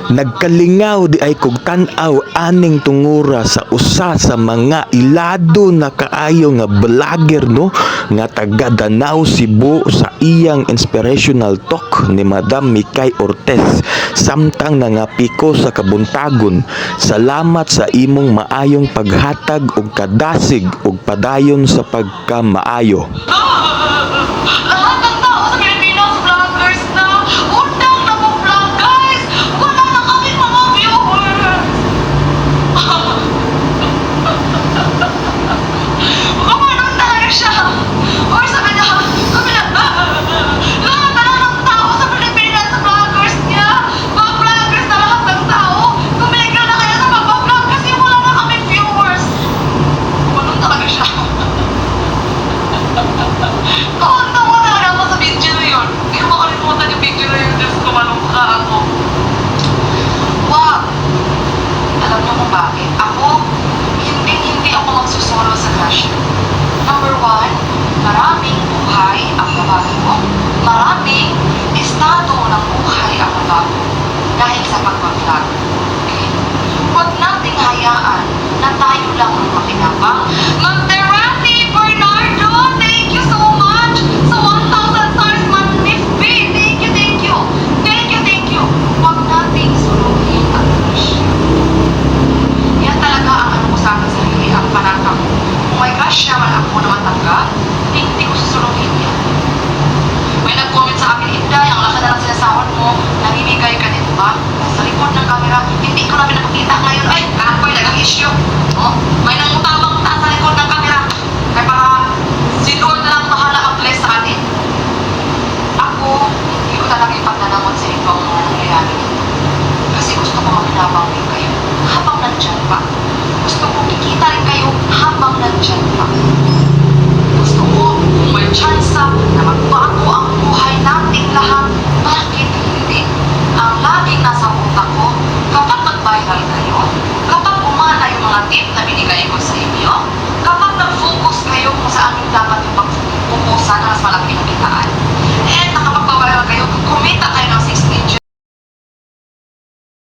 Nagkalingaw di ay kog tan-aw aning tungura sa usa sa mga ilado na kaayo nga vlogger no nga taga Danao, Cebu sa iyang inspirational talk ni Madam Mikay Ortez samtang nangapiko sa kabuntagon. Salamat sa imong maayong paghatag og kadasig ug padayon sa pagkamaayo. Lahat ng tao sa Pilipinas, vloggers na. Undang na mo vlog, guys. Wala na kami mga viewers. Kumanon tayo siya. Or sabi na, lahat na lang ng tao sa Pilipinas, vloggers niya. Mga vloggers na lahat ng tao. Tumigil na kayo sa pagpa-vlog kasi wala na kami viewers. Kumanon talaga siya. Tawa talaga ako sa video na yun. Hindi ko makalimutan yung video na yun. Diyos ko, malungka ako. Wow! Alam niyo kung bakit? Hindi ako magsusolo sa crush. Number one, maraming buhay ang babae mo. Maraming estado ng buhay ang babae dahil sa pagpa-vlog. Okay? Huwag nating hayaan na tayo lang ang makinabang. Mag-therapy, Bernardo! Thank you so much! Sa 1,000 stars, Manifbi! Thank you, thank you! Thank you, thank you! Huwag nating suluhin ang crush. Yan talaga ang ano ko sa akin sarili, ang panata ko. Kung may crush siya, man ako na matanggap, hindi ko susuluhin yan. May nag-comment sa akin, Inday, ang laki na lang sinasahod mo, namimigay ka din ba? Sa likod ng camera, hindi ko namin napakita ngayon. Ay, ako'y nag-issue. Oh, may nangutabang taas sa likod ng camera. Kaya para siguro na lang bahala ang bless sa atin. Ako, hindi ko talaga ipagdadamot sa ibang mga nangyayari. Kasi gusto ko makinabang din kayo habang nandyan pa. Gusto ko kikita rin kayo habang nandyan pa. Gusto ko kung may chance na magbago ang buhay nating lahat, bakit hindi? Ang laging nasa utak ko, kapag mag-viral kayo, kapag umana yung mga tip na binigay ko sa inyo, kapag nag-focus kayo kung saan yung dapat yung pag-focusan na mas malaki na kitaan,